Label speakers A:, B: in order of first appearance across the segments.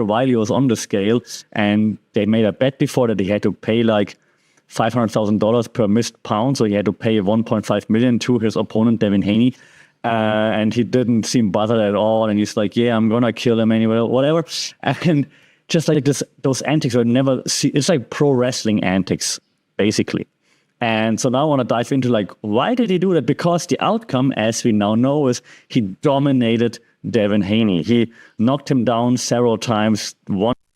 A: while he was on the scale, and they made a bet before that he had to pay like $500,000 per missed pound, so he had to pay 1.5 million to his opponent Devin Haney, and he didn't seem bothered at all, and he's like, yeah, I'm gonna kill him anyway, whatever. And just like this, those antics are never see, it's like pro wrestling antics basically. And so now I want to dive into like, why did he do that? Because the outcome, as we now know, is he dominated Devin Haney. He knocked him down several times.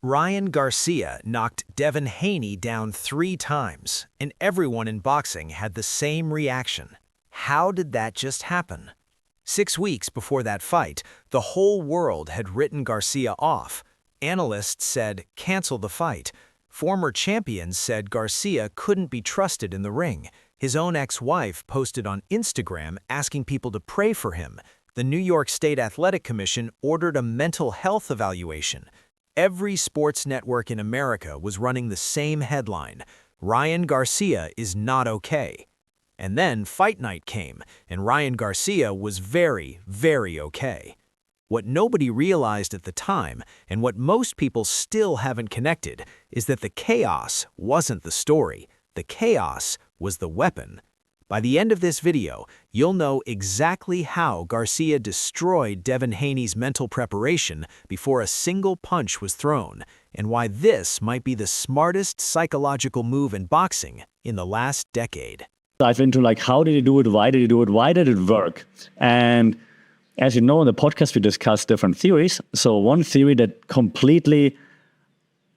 B: Ryan Garcia knocked Devin Haney down 3 times, and everyone in boxing had the same reaction. How did that just happen? 6 weeks before that fight, the whole world had written Garcia off. Analysts said, cancel the fight. Former champions said Garcia couldn't be trusted in the ring. His own ex-wife posted on Instagram asking people to pray for him. The New York State Athletic Commission ordered a mental health evaluation. Every sports network in America was running the same headline: Ryan Garcia is not okay. And then fight night came, and Ryan Garcia was very, very okay. What nobody realized at the time, and what most people still haven't connected, is that the chaos wasn't the story. The chaos was the weapon. By the end of this video, you'll know exactly how Garcia destroyed Devin Haney's mental preparation before a single punch was thrown, and why this might be the smartest psychological move in boxing in the last decade.
A: Dive into like, how did he do it? Why did he do it? Why did it work? And as you know, in the podcast, we discuss different theories. So one theory that completely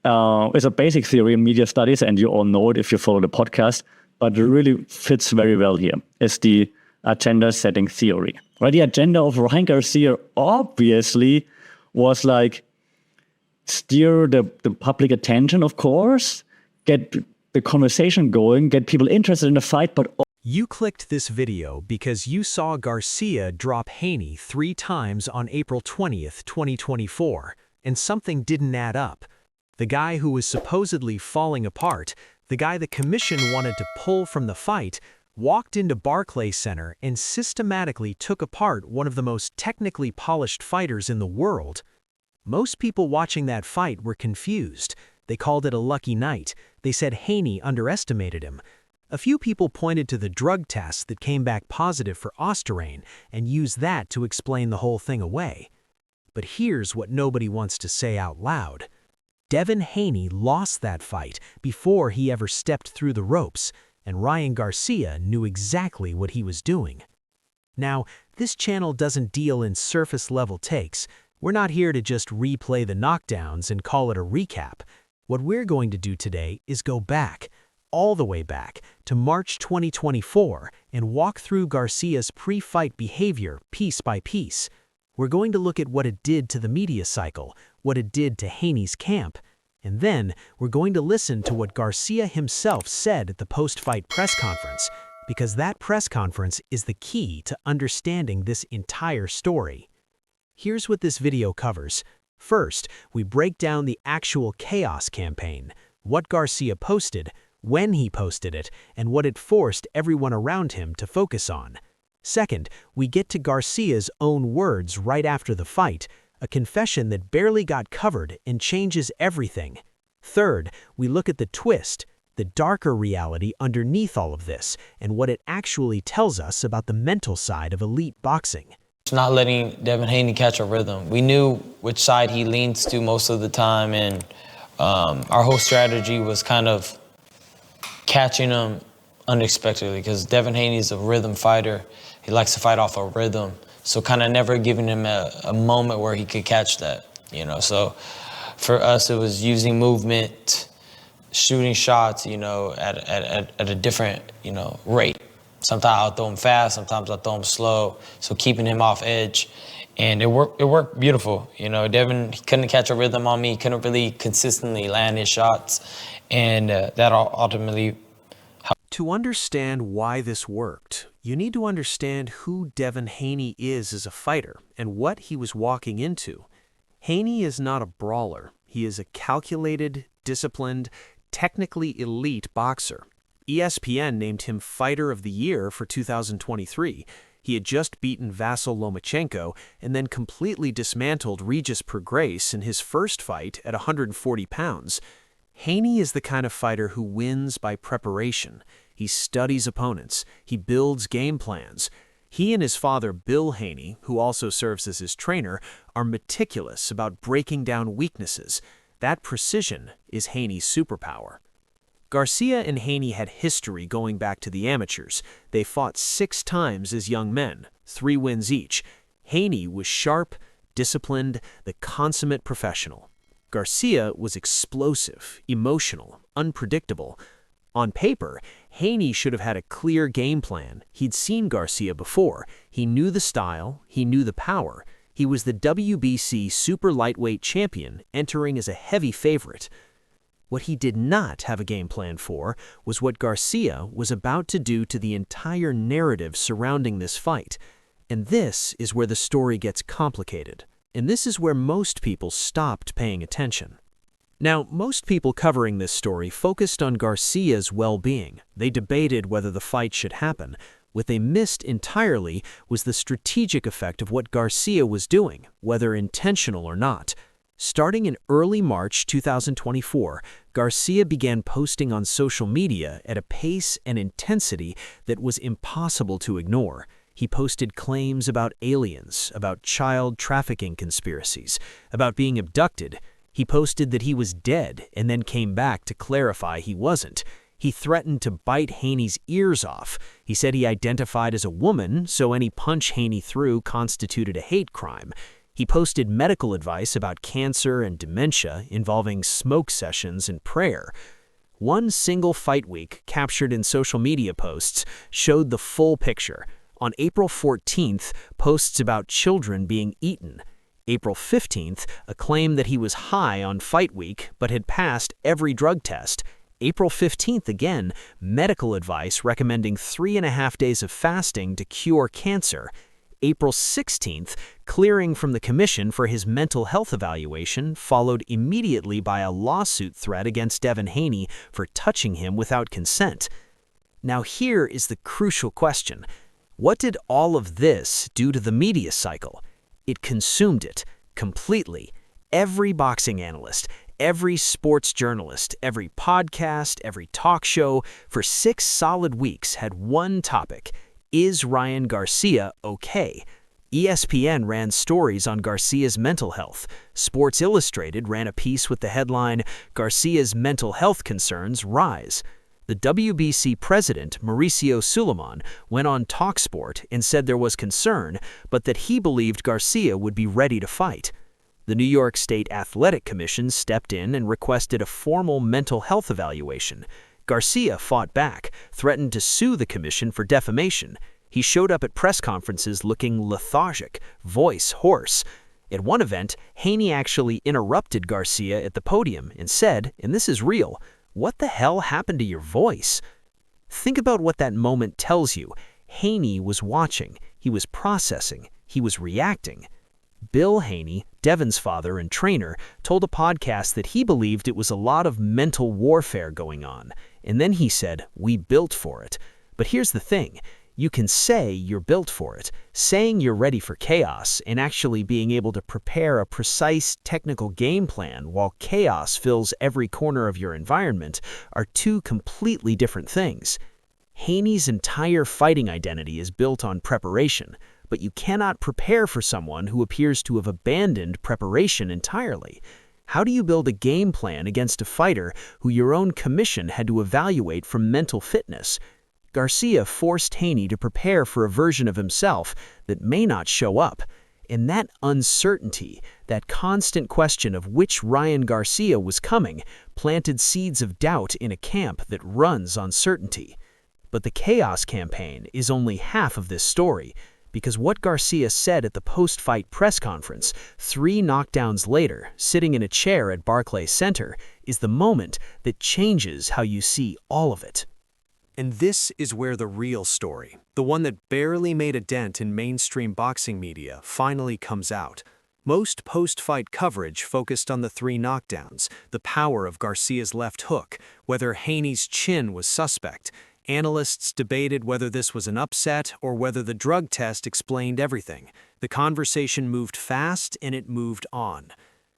A: is a basic theory in media studies, and you all know it if you follow the podcast, but it really fits very well here, is the agenda setting theory. Right? The agenda of Ryan Garcia obviously was like steer the public attention, of course, get the conversation going, get people interested in the fight, but
B: you clicked this video because you saw Garcia drop Haney 3 times on April 20th, 2024, and something didn't add up. The guy who was supposedly falling apart, the guy the commission wanted to pull from the fight, walked into Barclays Center and systematically took apart one of the most technically polished fighters in the world. Most people watching that fight were confused. They called it a lucky night. They said Haney underestimated him. A few people pointed to the drug tests that came back positive for Ostarine and used that to explain the whole thing away. But here's what nobody wants to say out loud. Devin Haney lost that fight before he ever stepped through the ropes, and Ryan Garcia knew exactly what he was doing. Now, this channel doesn't deal in surface-level takes. We're not here to just replay the knockdowns and call it a recap. What we're going to do today is go back, all the way back to March 2024, and walk through Garcia's pre-fight behavior piece by piece. We're going to look at what it did to the media cycle, what it did to Haney's camp, and then we're going to listen to what Garcia himself said at the post-fight press conference, because that press conference is the key to understanding this entire story. Here's what this video covers. First, we break down the actual chaos campaign, what Garcia posted, when he posted it, and what it forced everyone around him to focus on. Second, we get to Garcia's own words right after the fight, a confession that barely got covered and changes everything. Third, we look at the twist, the darker reality underneath all of this, and what it actually tells us about the mental side of elite boxing.
C: Not letting Devin Haney catch a rhythm. We knew which side he leans to most of the time, and our whole strategy was kind of catching him unexpectedly, because Devin Haney is a rhythm fighter. He likes to fight off a rhythm. So kind of never giving him a moment where he could catch that, you know. So for us, it was using movement, shooting shots, you know, at a different, you know, rate. Sometimes I'll throw him fast, sometimes I'll throw him slow. So keeping him off edge. And it worked beautiful. You know, Devin couldn't catch a rhythm on me, couldn't really consistently land his shots. And that ultimately helped.
B: To understand why this worked, you need to understand who Devin Haney is as a fighter and what he was walking into. Haney is not a brawler. He is a calculated, disciplined, technically elite boxer. ESPN named him Fighter of the Year for 2023. He had just beaten Vasyl Lomachenko and then completely dismantled Regis Prograis in his first fight at 140 pounds. Haney is the kind of fighter who wins by preparation. He studies opponents. He builds game plans. He and his father, Bill Haney, who also serves as his trainer, are meticulous about breaking down weaknesses. That precision is Haney's superpower. Garcia and Haney had history going back to the amateurs. They fought 6 times as young men, 3 wins each. Haney was sharp, disciplined, the consummate professional. Garcia was explosive, emotional, unpredictable. On paper, Haney should have had a clear game plan. He'd seen Garcia before. He knew the style, he knew the power. He was the WBC super lightweight champion, entering as a heavy favorite. What he did not have a game plan for was what Garcia was about to do to the entire narrative surrounding this fight. And this is where the story gets complicated. And this is where most people stopped paying attention. Now, most people covering this story focused on Garcia's well-being. They debated whether the fight should happen. What they missed entirely was the strategic effect of what Garcia was doing, whether intentional or not. Starting in early March 2024, Garcia began posting on social media at a pace and intensity that was impossible to ignore. He posted claims about aliens, about child trafficking conspiracies, about being abducted. He posted that he was dead and then came back to clarify he wasn't. He threatened to bite Haney's ears off. He said he identified as a woman, so any punch Haney threw constituted a hate crime. He posted medical advice about cancer and dementia involving smoke sessions and prayer. One single fight week captured in social media posts showed the full picture. On April 14th, posts about children being eaten. April 15th, a claim that he was high on fight week but had passed every drug test. April 15th again, medical advice recommending 3.5 days of fasting to cure cancer. April 16th, clearing from the commission for his mental health evaluation, followed immediately by a lawsuit threat against Devin Haney for touching him without consent. Now here is the crucial question. What did all of this do to the media cycle? It consumed it completely. Every boxing analyst, every sports journalist, every podcast, every talk show, for 6 solid weeks had one topic. Is Ryan Garcia okay? ESPN ran stories on Garcia's mental health. Sports Illustrated ran a piece with the headline, "Garcia's Mental Health Concerns Rise." The WBC president, Mauricio Suleiman, went on TalkSport and said there was concern, but that he believed Garcia would be ready to fight. The New York State Athletic Commission stepped in and requested a formal mental health evaluation. Garcia fought back, threatened to sue the commission for defamation. He showed up at press conferences looking lethargic, voice hoarse. At one event, Haney actually interrupted Garcia at the podium and said, and this is real, "What the hell happened to your voice?" Think about what that moment tells you. Haney was watching, he was processing, he was reacting. Bill Haney, Devin's father and trainer, told a podcast that he believed it was a lot of mental warfare going on. And then he said, "We built for it." But here's the thing. You can say you're built for it. Saying you're ready for chaos and actually being able to prepare a precise technical game plan while chaos fills every corner of your environment are 2 completely different things. Haney's entire fighting identity is built on preparation, but you cannot prepare for someone who appears to have abandoned preparation entirely. How do you build a game plan against a fighter who your own commission had to evaluate for mental fitness? Garcia forced Haney to prepare for a version of himself that may not show up. And that uncertainty, that constant question of which Ryan Garcia was coming, planted seeds of doubt in a camp that runs on certainty. But the Chaos campaign is only half of this story, because what Garcia said at the post-fight press conference, 3 knockdowns later, sitting in a chair at Barclays Center, is the moment that changes how you see all of it. And this is where the real story, the one that barely made a dent in mainstream boxing media, finally comes out. Most post-fight coverage focused on the 3 knockdowns, the power of Garcia's left hook, whether Haney's chin was suspect. Analysts debated whether this was an upset or whether the drug test explained everything. The conversation moved fast and it moved on.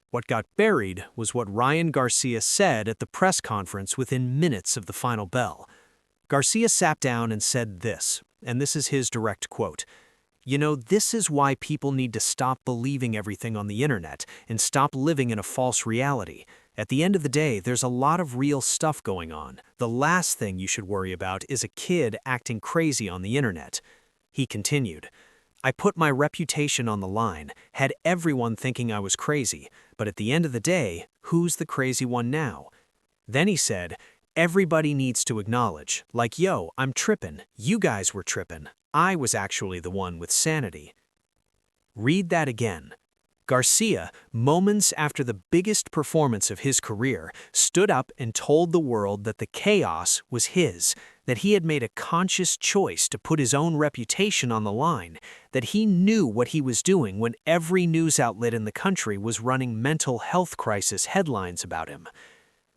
B: What got buried was what Ryan Garcia said at the press conference within minutes of the final bell. Garcia sat down and said this, and this is his direct quote. "You know, this is why people need to stop believing everything on the internet and stop living in a false reality. At the end of the day, there's a lot of real stuff going on. The last thing you should worry about is a kid acting crazy on the internet." He continued, "I put my reputation on the line, had everyone thinking I was crazy, but at the end of the day, who's the crazy one now?" Then he said, "Everybody needs to acknowledge, like, yo, I'm tripping, you guys were tripping, I was actually the one with sanity." Read that again. Garcia, moments after the biggest performance of his career, stood up and told the world that the chaos was his, that he had made a conscious choice to put his own reputation on the line, that he knew what he was doing when every news outlet in the country was running mental health crisis headlines about him.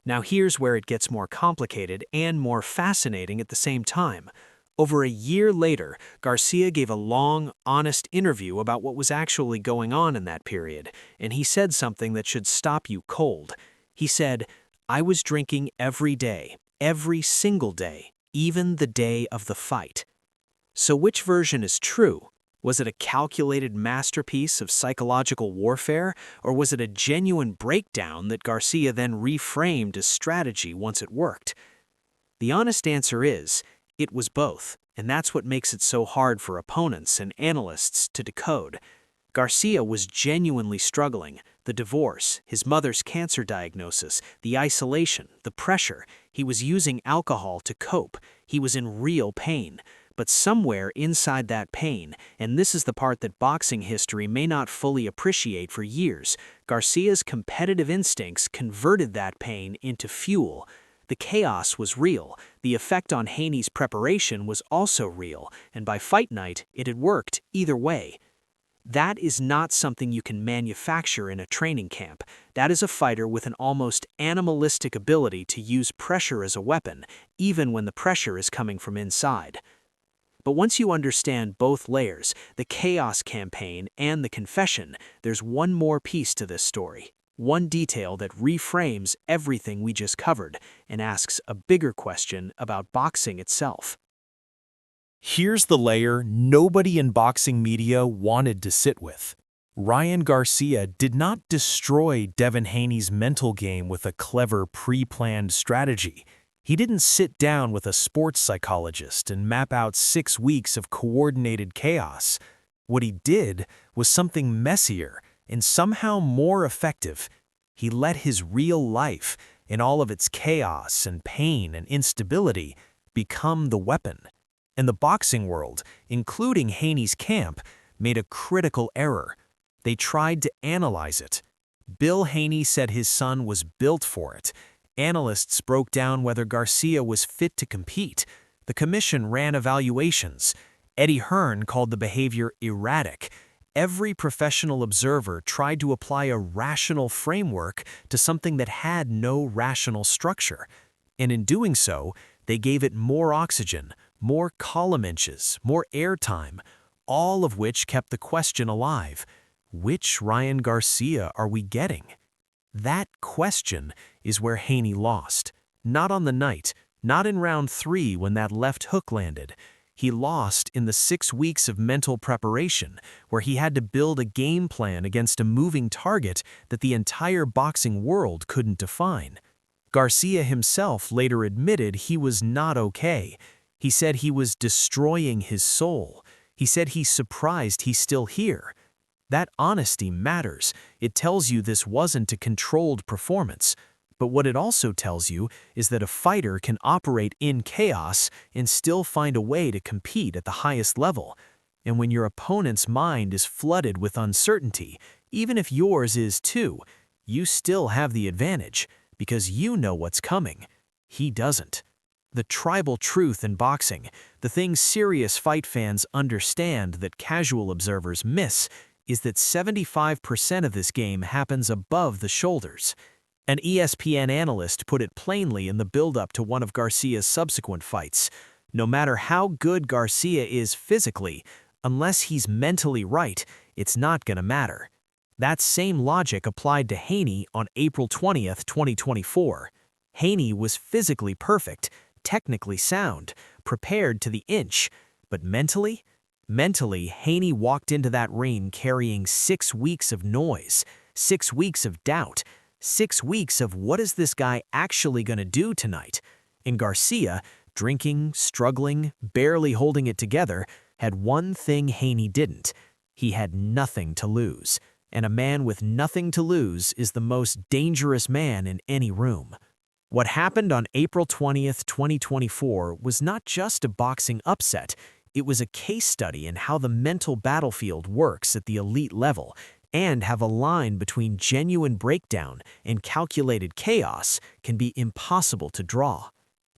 B: Now here's where it gets more complicated and more fascinating at the same time. Over a year later, Garcia gave a long, honest interview about what was actually going on in that period, and he said something that should stop you cold. He said, "I was drinking every day, every single day, even the day of the fight." So which version is true? Was it a calculated masterpiece of psychological warfare, or was it a genuine breakdown that Garcia then reframed as strategy once it worked? The honest answer is, it was both, and that's what makes it so hard for opponents and analysts to decode. Garcia was genuinely struggling. The divorce, his mother's cancer diagnosis, the isolation, the pressure. He was using alcohol to cope. He was in real pain. But somewhere inside that pain, and this is the part that boxing history may not fully appreciate for years, Garcia's competitive instincts converted that pain into fuel. The chaos was real, the effect on Haney's preparation was also real, and by fight night, it had worked either way. That is not something you can manufacture in a training camp. That is a fighter with an almost animalistic ability to use pressure as a weapon, even when the pressure is coming from inside. But once you understand both layers, the chaos campaign and the confession, there's one more piece to this story. One detail that reframes everything we just covered and asks a bigger question about boxing itself.
D: Here's the layer nobody in boxing media wanted to sit with. Ryan Garcia did not destroy Devin Haney's mental game with a clever pre-planned strategy. He didn't sit down with a sports psychologist and map out 6 weeks of coordinated chaos. What he did was something messier and somehow more effective. He let his real life, in all of its chaos and pain and instability, become the weapon. And the boxing world, including Haney's camp, made a critical error. They tried to analyze it. Bill Haney said his son was built for it. Analysts broke down whether Garcia was fit to compete. The commission ran evaluations. Eddie Hearn called the behavior erratic. Every professional observer tried to apply a rational framework to something that had no rational structure. And in doing so, they gave it more oxygen, more column inches, more airtime, all of which kept the question alive. Which Ryan Garcia are we getting? That question is where Haney lost. Not on the night, not in round 3 when that left hook landed. He lost in the 6 weeks of mental preparation, where he had to build a game plan against a moving target that the entire boxing world couldn't define. Garcia himself later admitted he was not okay. He said he was destroying his soul. He said he's surprised he's still here. That honesty matters. It tells you this wasn't a controlled performance. But what it also tells you is that a fighter can operate in chaos and still find a way to compete at the highest level. And when your opponent's mind is flooded with uncertainty, even if yours is too, you still have the advantage because you know what's coming. He doesn't. The tribal truth in boxing, the thing serious fight fans understand that casual observers miss, is that 75% of this game happens above the shoulders. An ESPN analyst put it plainly in the build-up to one of Garcia's subsequent fights.
B: No matter how good Garcia is physically, unless he's mentally right, it's not gonna matter. That same logic applied to Haney on April 20th, 2024. Haney was physically perfect, technically sound, prepared to the inch, but mentally? Mentally, Haney walked into that ring carrying 6 weeks of noise, 6 weeks of doubt, 6 weeks of what is this guy actually gonna do tonight? And Garcia, drinking, struggling, barely holding it together, had one thing Haney didn't. He had nothing to lose. And a man with nothing to lose is the most dangerous man in any room. What happened on April 20th, 2024 was not just a boxing upset, it was a case study in how the mental battlefield works at the elite level, and how a line between genuine breakdown and calculated chaos can be impossible to draw.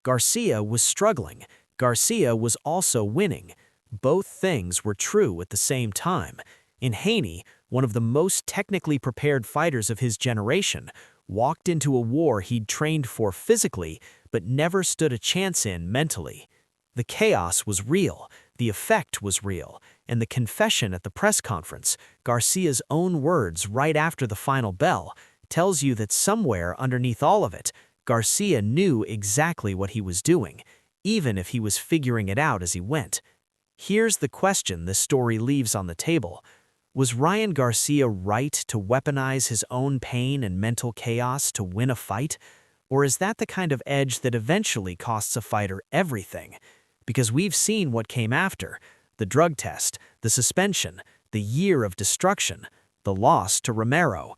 B: Garcia was struggling. Garcia was also winning. Both things were true at the same time. In Haney, one of the most technically prepared fighters of his generation, walked into a war he'd trained for physically but never stood a chance in mentally. The chaos was real, the effect was real, and the confession at the press conference, Garcia's own words right after the final bell, tells you that somewhere underneath all of it, Garcia knew exactly what he was doing, even if he was figuring it out as he went. Here's the question this story leaves on the table. Was Ryan Garcia right to weaponize his own pain and mental chaos to win a fight? Or is that the kind of edge that eventually costs a fighter everything? Because we've seen what came after: the drug test, the suspension, the year of destruction, the loss to Romero.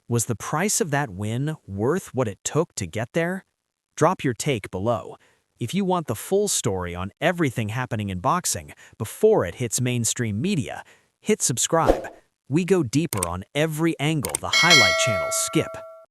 B: Was the price of that win worth what it took to get there? Drop your take below. If you want the full story on everything happening in boxing before it hits mainstream media, hit subscribe. We go deeper on every angle the highlight channels skip.